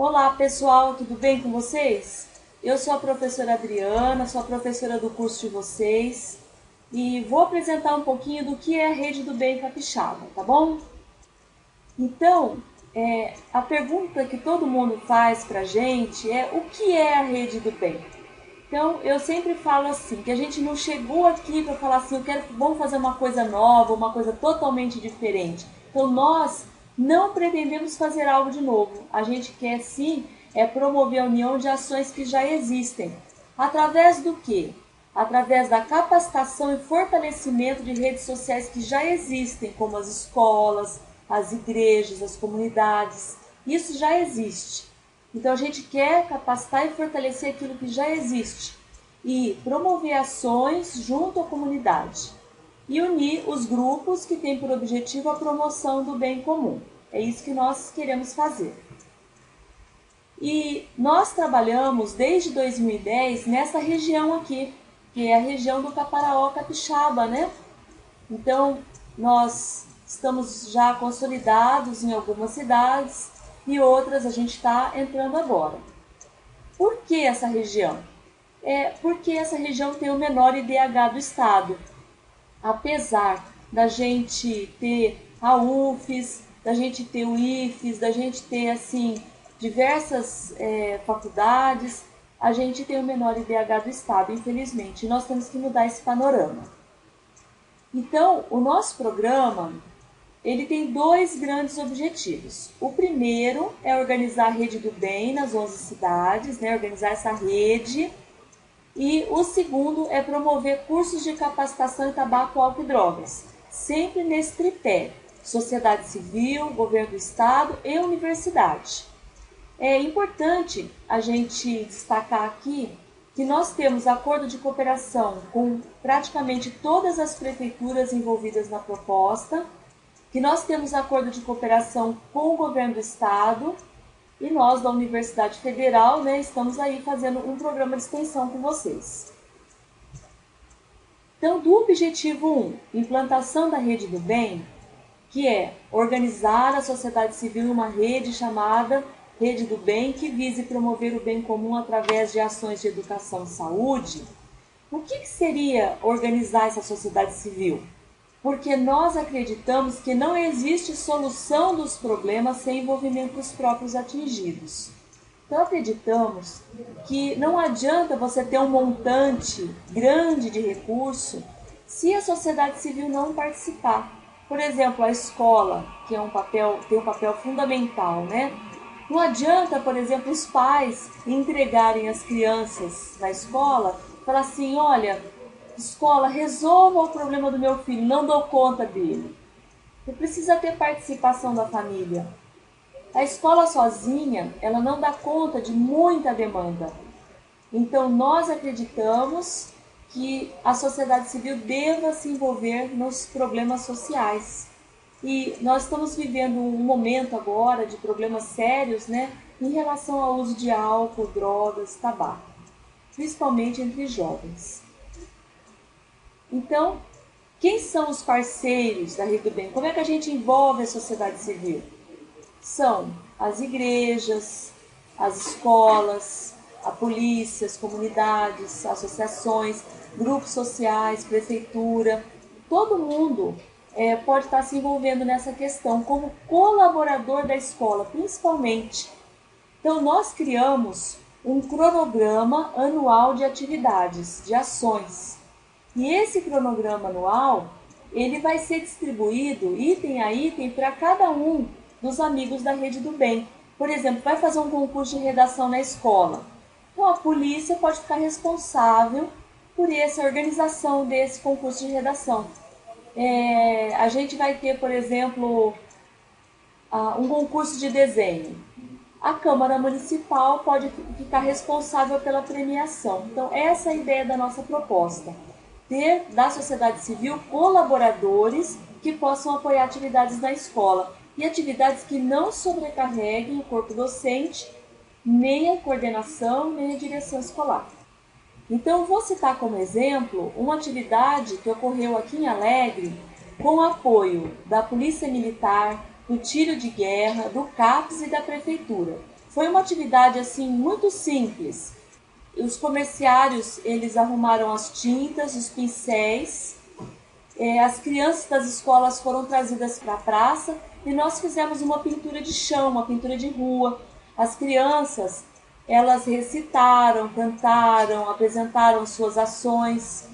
Olá pessoal, tudo bem com vocês? Eu sou a professora Adriana, sou a professora do curso de vocês e vou apresentar um pouquinho do que é a Rede do Bem Capixaba, tá bom? Então, a pergunta que todo mundo faz pra gente é o que é a Rede do Bem? Então, eu sempre falo assim, que a gente não chegou aqui para falar assim, vamos fazer uma coisa nova, uma coisa totalmente diferente. Então, nós não pretendemos fazer algo de novo. A gente quer, sim, promover a união de ações que já existem. Através do quê? Através da capacitação e fortalecimento de redes sociais que já existem, como as escolas, as igrejas, as comunidades. Isso já existe. Então a gente quer capacitar e fortalecer aquilo que já existe e promover ações junto à comunidade e unir os grupos que têm por objetivo a promoção do bem comum. É isso que nós queremos fazer. E nós trabalhamos desde 2010 nessa região aqui, que é a região do Caparaó Capixaba, né? Então nós estamos já consolidados em algumas cidades e outras a gente está entrando agora. Por que essa região? Porque essa região tem o menor IDH do estado. Apesar da gente ter a UFES, da gente ter o IFES, da gente ter assim diversas faculdades, a gente tem o menor IDH do estado, infelizmente. E nós temos que mudar esse panorama. Então, o nosso programa ele tem dois grandes objetivos. O primeiro é organizar a Rede do Bem nas 11 cidades, né? Organizar essa rede. E o segundo é promover cursos de capacitação em tabaco, álcool e drogas, sempre nesse tripé: sociedade civil, governo do estado e universidade. É importante a gente destacar aqui que nós temos acordo de cooperação com praticamente todas as prefeituras envolvidas na proposta, que nós temos acordo de cooperação com o governo do estado e nós da Universidade Federal, né, estamos aí fazendo um programa de extensão com vocês. Então, do objetivo 1, implantação da Rede do Bem, que é organizar a sociedade civil em uma rede chamada Rede do Bem, que vise promover o bem comum através de ações de educação e saúde. O que seria organizar essa sociedade civil? Porque nós acreditamos que não existe solução dos problemas sem envolvimento dos próprios atingidos. Então acreditamos que não adianta você ter um montante grande de recurso se a sociedade civil não participar. Por exemplo, a escola, que tem um papel fundamental, né? Não adianta, por exemplo, os pais entregarem as crianças na escola e falar assim, olha, escola, resolva o problema do meu filho, não dou conta dele. Você precisa ter participação da família. A escola sozinha, ela não dá conta de muita demanda. Então, nós acreditamos que a sociedade civil deva se envolver nos problemas sociais. E nós estamos vivendo um momento agora de problemas sérios, né, em relação ao uso de álcool, drogas, tabaco, principalmente entre jovens. Então, quem são os parceiros da Rede do Bem? Como é que a gente envolve a sociedade civil? São as igrejas, as escolas, a polícia, as comunidades, associações, grupos sociais, prefeitura. Todo mundo pode estar se envolvendo nessa questão como colaborador da escola, principalmente. Então, nós criamos um cronograma anual de atividades, de ações. E esse cronograma anual, ele vai ser distribuído item a item para cada um dos amigos da Rede do Bem. Por exemplo, vai fazer um concurso de redação na escola. Então, a polícia pode ficar responsável por essa organização desse concurso de redação. A gente vai ter, por exemplo, um concurso de desenho. A Câmara Municipal pode ficar responsável pela premiação. Então, essa é a ideia da nossa proposta. Ter da sociedade civil colaboradores que possam apoiar atividades na escola e atividades que não sobrecarreguem o corpo docente, nem a coordenação, nem a direção escolar. Então, vou citar como exemplo uma atividade que ocorreu aqui em Alegre com apoio da Polícia Militar, do Tiro de Guerra, do CAPS e da Prefeitura. Foi uma atividade assim muito simples. Os comerciários, eles arrumaram as tintas, os pincéis, as crianças das escolas foram trazidas para a praça e nós fizemos uma pintura de chão, uma pintura de rua. As crianças, elas recitaram, cantaram, apresentaram suas ações.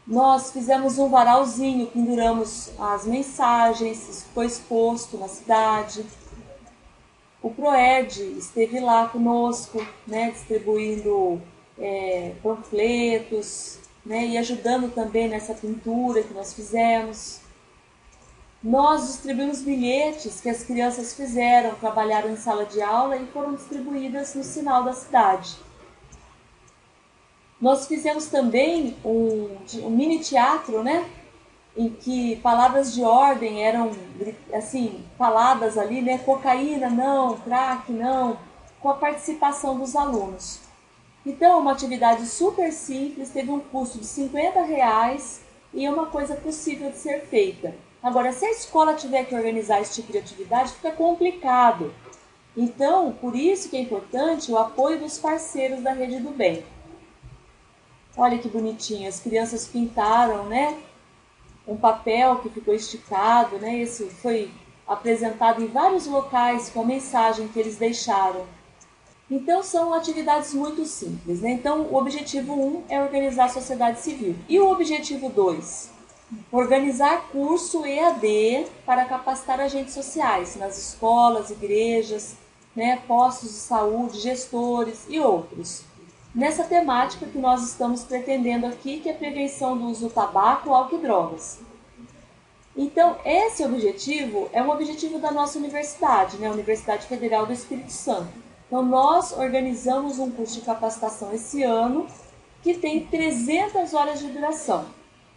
Nós fizemos um varalzinho, penduramos as mensagens, isso foi exposto na cidade. O Proerd esteve lá conosco, né, distribuindo panfletos, né, e ajudando também nessa pintura que nós fizemos. Nós distribuímos bilhetes que as crianças fizeram, trabalharam em sala de aula e foram distribuídas no sinal da cidade. Nós fizemos também um mini teatro, né, em que palavras de ordem eram assim faladas ali, né, cocaína não, crack não, com a participação dos alunos. Então, uma atividade super simples, teve um custo de R$50 e é uma coisa possível de ser feita. Agora, se a escola tiver que organizar esse tipo de atividade, fica complicado. Então, por isso que é importante o apoio dos parceiros da Rede do Bem. Olha que bonitinho, as crianças pintaram, né, um papel que ficou esticado, né, esse foi apresentado em vários locais com a mensagem que eles deixaram. Então, são atividades muito simples, né? Então, o objetivo 1 é organizar a sociedade civil. E o objetivo 2? Organizar curso EAD para capacitar agentes sociais nas escolas, igrejas, né, postos de saúde, gestores e outros. Nessa temática que nós estamos pretendendo aqui, que é a prevenção do uso do tabaco, álcool e drogas. Então, esse objetivo é um objetivo da nossa universidade, né, a Universidade Federal do Espírito Santo. Então, nós organizamos um curso de capacitação esse ano, que tem 300 horas de duração.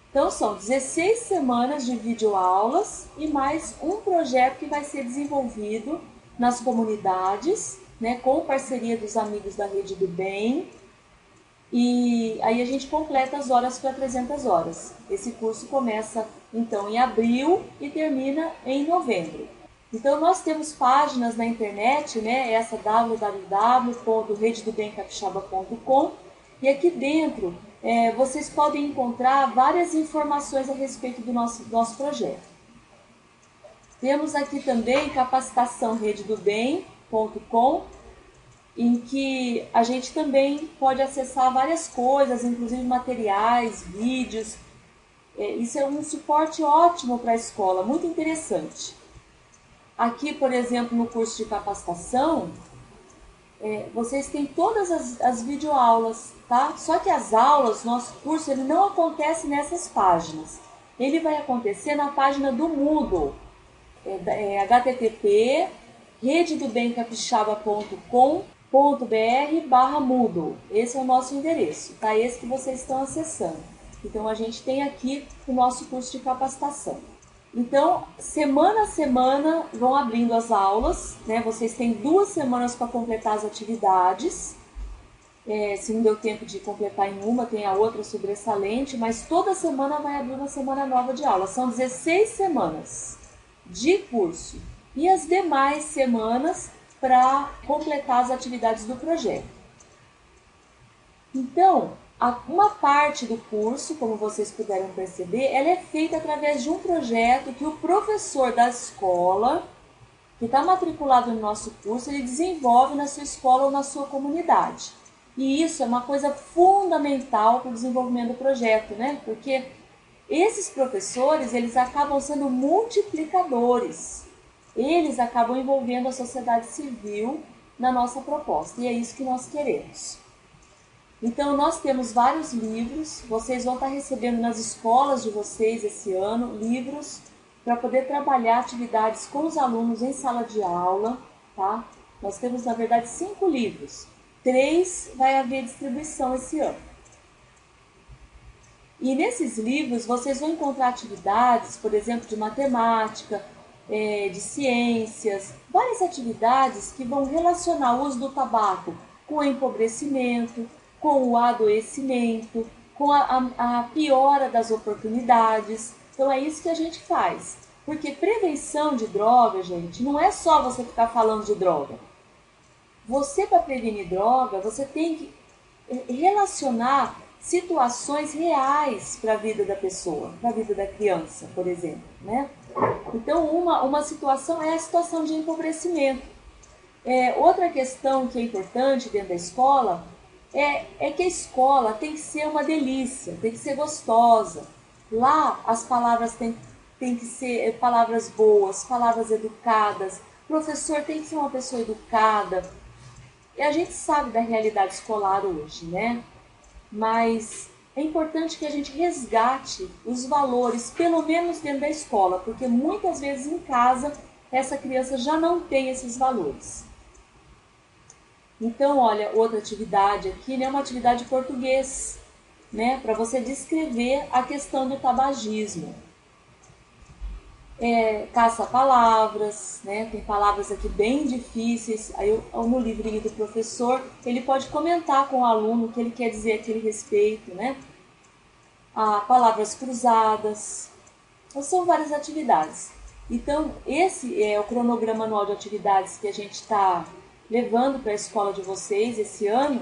Então, são 16 semanas de videoaulas e mais um projeto que vai ser desenvolvido nas comunidades, né, com parceria dos amigos da Rede do Bem. E aí a gente completa as horas para 300 horas. Esse curso começa, então, em abril e termina em novembro. Então, nós temos páginas na internet, né, essa www.rededobemcapixaba.com, e aqui dentro vocês podem encontrar várias informações a respeito do nosso projeto. Temos aqui também capacitaçãorededobem.com, em que a gente também pode acessar várias coisas, inclusive materiais, vídeos. Isso é um suporte ótimo para a escola, muito interessante. Aqui, por exemplo, no curso de capacitação, vocês têm todas as videoaulas, tá? Só que as aulas, nosso curso, ele não acontece nessas páginas. Ele vai acontecer na página do Moodle, http rededobemcapixaba.com.br/Moodle. Esse é o nosso endereço, tá? Esse que vocês estão acessando. Então, a gente tem aqui o nosso curso de capacitação. Então, semana a semana vão abrindo as aulas, né? Vocês têm 2 semanas para completar as atividades. Se não deu tempo de completar em uma, tem a outra sobressalente, mas toda semana vai abrir uma semana nova de aula. São 16 semanas de curso e as demais semanas para completar as atividades do projeto. Então, uma parte do curso, como vocês puderam perceber, ela é feita através de um projeto que o professor da escola, que está matriculado no nosso curso, ele desenvolve na sua escola ou na sua comunidade. E isso é uma coisa fundamental para o desenvolvimento do projeto, né? Porque esses professores, eles acabam sendo multiplicadores. Eles acabam envolvendo a sociedade civil na nossa proposta. E é isso que nós queremos. Então, nós temos vários livros, vocês vão estar recebendo nas escolas de vocês esse ano, livros para poder trabalhar atividades com os alunos em sala de aula, tá? Nós temos, na verdade, 5 livros. 3 vai haver distribuição esse ano. E nesses livros, vocês vão encontrar atividades, por exemplo, de matemática, de ciências, várias atividades que vão relacionar o uso do tabaco com o empobrecimento, com o adoecimento, com a piora das oportunidades. Então, é isso que a gente faz. Porque prevenção de droga, gente, não é só você ficar falando de droga. Você, para prevenir droga, você tem que relacionar situações reais para a vida da pessoa, para a vida da criança, por exemplo, né? Então, uma situação é a situação de empobrecimento. Outra questão que é importante dentro da escola é que a escola tem que ser uma delícia, tem que ser gostosa. Lá, as palavras têm que ser palavras boas, palavras educadas. O professor tem que ser uma pessoa educada. E a gente sabe da realidade escolar hoje, né? Mas é importante que a gente resgate os valores, pelo menos dentro da escola, porque muitas vezes em casa essa criança já não tem esses valores. Então, olha, outra atividade aqui, né, uma atividade de português, né, para você descrever a questão do tabagismo. Caça-palavras, né? Tem palavras aqui bem difíceis. Aí no livrinho do professor, ele pode comentar com o aluno o que ele quer dizer a aquele respeito, né? Palavras cruzadas. Então, são várias atividades. Então, esse é o cronograma anual de atividades que a gente está levando para a escola de vocês esse ano.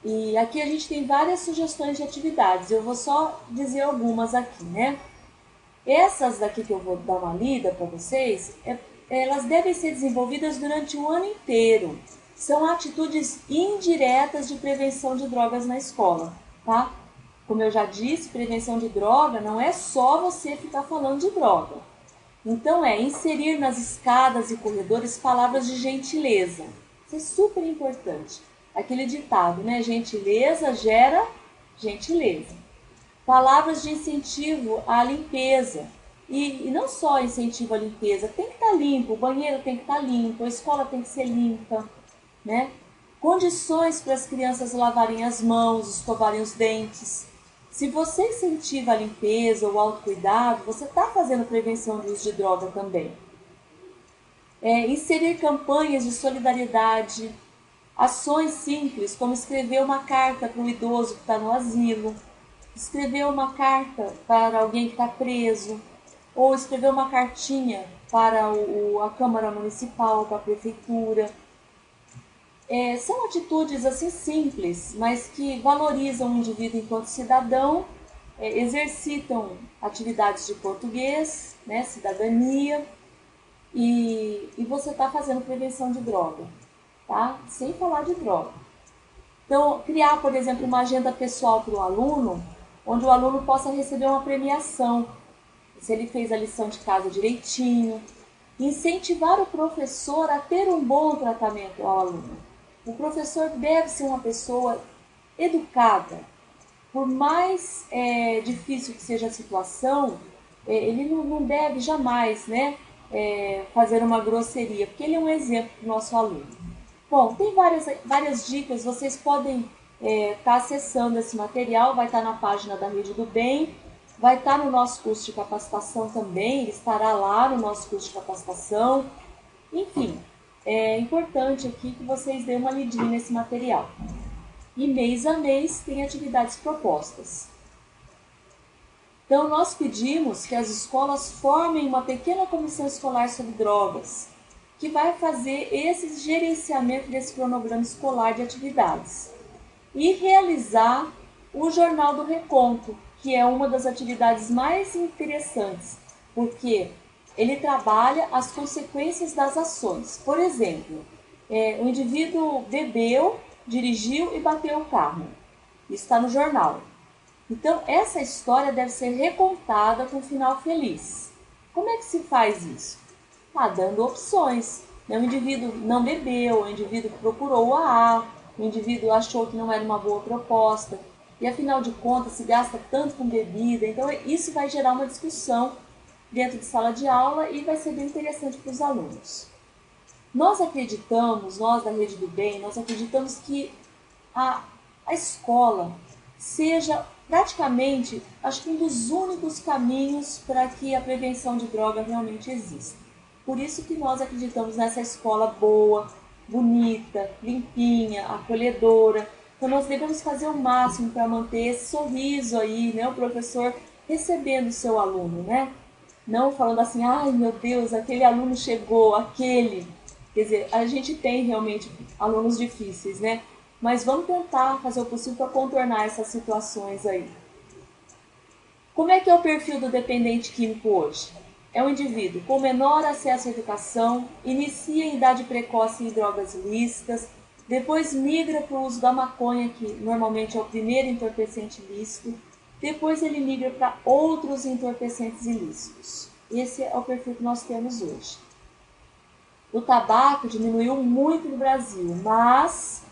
E aqui a gente tem várias sugestões de atividades. Eu vou só dizer algumas aqui, né? Essas daqui que eu vou dar uma lida para vocês, elas devem ser desenvolvidas durante o ano inteiro. São atitudes indiretas de prevenção de drogas na escola, tá? Como eu já disse, prevenção de droga não é só você ficar falando de droga. Então, inserir nas escadas e corredores palavras de gentileza. Isso é super importante. Aquele ditado, né? Gentileza gera gentileza. Palavras de incentivo à limpeza. E não só incentivo à limpeza, tem que estar limpo, o banheiro tem que estar limpo, a escola tem que ser limpa, né? Condições para as crianças lavarem as mãos, escovarem os dentes. Se você incentiva a limpeza ou o autocuidado, você está fazendo prevenção de uso de droga também. Inserir campanhas de solidariedade, ações simples, como escrever uma carta para o idoso que está no asilo, escrever uma carta para alguém que está preso, ou escrever uma cartinha para a Câmara Municipal, para a Prefeitura. São atitudes assim simples, mas que valorizam o indivíduo enquanto cidadão, exercitam atividades de português, né, cidadania, e você está fazendo prevenção de droga, tá? Sem falar de droga. Então, criar, por exemplo, uma agenda pessoal para o aluno, onde o aluno possa receber uma premiação, se ele fez a lição de casa direitinho. Incentivar o professor a ter um bom tratamento ao aluno. O professor deve ser uma pessoa educada. Por mais difícil que seja a situação, ele não deve jamais, né, fazer uma grosseria, porque ele é um exemplo para o nosso aluno. Bom, tem várias dicas, vocês podem estar acessando esse material, vai estar na página da Rede do Bem, vai estar no nosso curso de capacitação também, ele estará lá no nosso curso de capacitação. Enfim, é importante aqui que vocês dêem uma lidinha nesse material. E mês a mês tem atividades propostas. Então, nós pedimos que as escolas formem uma pequena comissão escolar sobre drogas, que vai fazer esse gerenciamento desse cronograma escolar de atividades. E realizar o Jornal do Recontro, que é uma das atividades mais interessantes, porque ele trabalha as consequências das ações. Por exemplo, o indivíduo bebeu, dirigiu e bateu o carro. Isso está no jornal. Então, essa história deve ser recontada com um final feliz. Como é que se faz isso? Dando opções. O indivíduo não bebeu, o indivíduo procurou o indivíduo achou que não era uma boa proposta. E, afinal de contas, se gasta tanto com bebida. Então, isso vai gerar uma discussão dentro de sala de aula e vai ser bem interessante para os alunos. Nós acreditamos, nós da Rede do Bem, nós acreditamos que a escola seja praticamente, acho que um dos únicos caminhos para que a prevenção de droga realmente exista. Por isso que nós acreditamos nessa escola boa, bonita, limpinha, acolhedora. Então nós devemos fazer o máximo para manter esse sorriso aí, né, o professor recebendo o seu aluno, né? Não falando assim, ai meu Deus, aquele aluno chegou, aquele. Quer dizer, a gente tem realmente alunos difíceis, né? Mas vamos tentar fazer o possível para contornar essas situações aí. Como é que é o perfil do dependente químico hoje? É um indivíduo com menor acesso à educação, inicia em idade precoce em drogas ilícitas, depois migra para o uso da maconha, que normalmente é o primeiro entorpecente ilícito, depois ele migra para outros entorpecentes ilícitos. Esse é o perfil que nós temos hoje. O tabaco diminuiu muito no Brasil, mas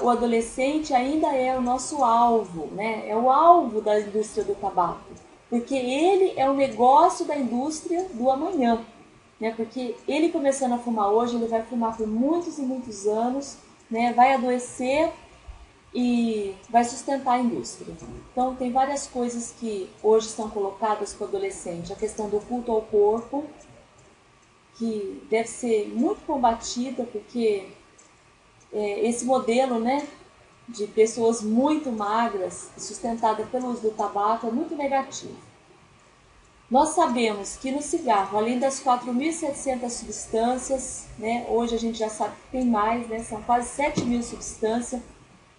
o adolescente ainda é o nosso alvo, né? É o alvo da indústria do tabaco, porque ele é o negócio da indústria do amanhã, né? Porque ele começando a fumar hoje, ele vai fumar por muitos e muitos anos, né? Vai adoecer e vai sustentar a indústria. Então tem várias coisas que hoje são colocadas para o adolescente, a questão do culto ao corpo, que deve ser muito combatida, porque esse modelo, né, de pessoas muito magras, sustentada pelo uso do tabaco, é muito negativo. Nós sabemos que no cigarro, além das 4.700 substâncias, né, hoje a gente já sabe que tem mais, né, são quase 7.000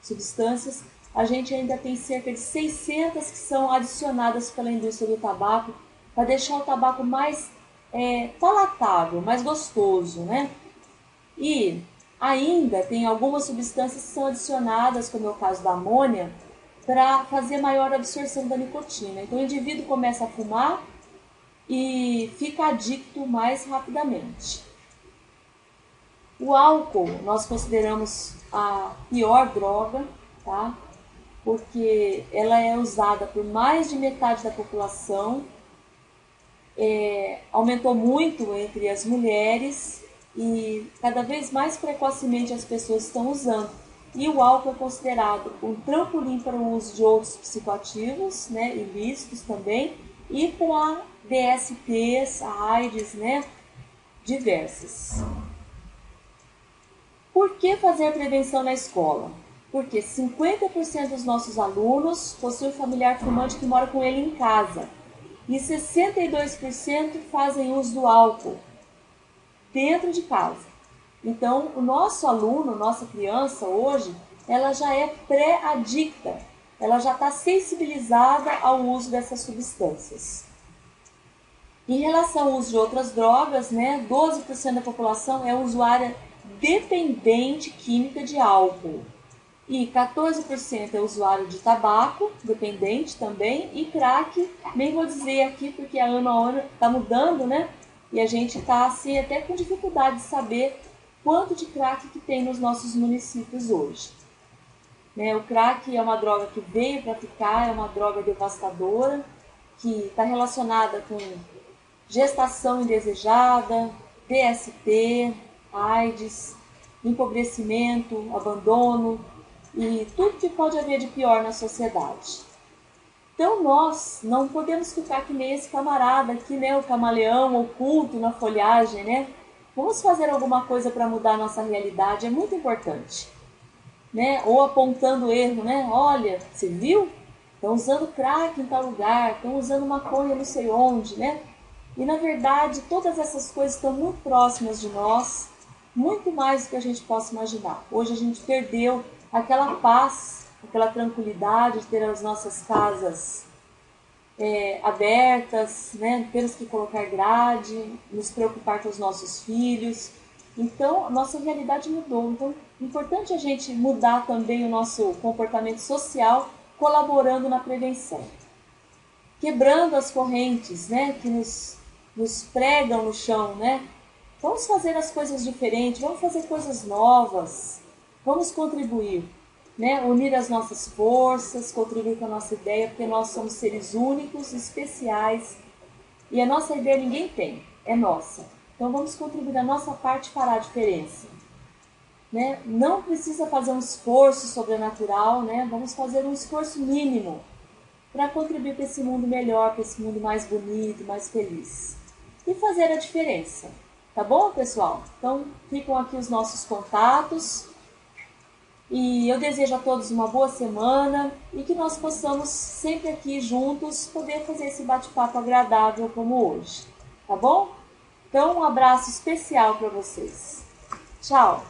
substâncias, a gente ainda tem cerca de 600 que são adicionadas pela indústria do tabaco para deixar o tabaco mais palatável, mais gostoso, né? E ainda tem algumas substâncias que são adicionadas, como é o caso da amônia, para fazer maior absorção da nicotina. Então o indivíduo começa a fumar e fica adicto mais rapidamente. O álcool nós consideramos a pior droga, tá? Porque ela é usada por mais de metade da população, aumentou muito entre as mulheres e cada vez mais precocemente as pessoas estão usando. E o álcool é considerado um trampolim para o uso de outros psicoativos, né, ilícitos também, e com a DSTs, a AIDS, né, diversas. Por que fazer prevenção na escola? Porque 50% dos nossos alunos possuem familiar fumante que mora com ele em casa e 62% fazem uso do álcool dentro de casa. Então, o nosso aluno, nossa criança hoje, ela já é pré-adicta, ela já está sensibilizada ao uso dessas substâncias. Em relação ao uso de outras drogas, né, 12% da população é usuária dependente química de álcool. E 14% é usuário de tabaco, dependente também, e crack, nem vou dizer aqui porque a ano está mudando, né? E a gente está assim, até com dificuldade de saber quanto de crack que tem nos nossos municípios hoje. Né? O crack é uma droga que veio para ficar, é uma droga devastadora, que está relacionada com gestação indesejada, DST, AIDS, empobrecimento, abandono e tudo que pode haver de pior na sociedade. Então nós não podemos ficar que nem esse camarada aqui, né, o camaleão oculto na folhagem, né? Vamos fazer alguma coisa para mudar a nossa realidade, é muito importante. Né? Ou apontando erro, né? Olha, você viu? Estão usando crack em tal lugar, estão usando maconha não sei onde, né? E na verdade todas essas coisas estão muito próximas de nós, muito mais do que a gente possa imaginar. Hoje a gente perdeu aquela paz, aquela tranquilidade de ter as nossas casas abertas, né? Temos que colocar grade, nos preocupar com os nossos filhos. Então, a nossa realidade mudou. Então, é importante a gente mudar também o nosso comportamento social, colaborando na prevenção. Quebrando as correntes, né, que nos pregam no chão, né? Vamos fazer as coisas diferentes, vamos fazer coisas novas, vamos contribuir, né? Unir as nossas forças, contribuir com a nossa ideia, porque nós somos seres únicos, especiais, e a nossa ideia ninguém tem, é nossa. Então vamos contribuir a nossa parte para a diferença. Né? Não precisa fazer um esforço sobrenatural, né? Vamos fazer um esforço mínimo para contribuir para esse mundo melhor, para esse mundo mais bonito, mais feliz. E fazer a diferença. Tá bom, pessoal? Então ficam aqui os nossos contatos. E eu desejo a todos uma boa semana e que nós possamos sempre aqui juntos poder fazer esse bate-papo agradável como hoje, tá bom? Então, um abraço especial para vocês. Tchau!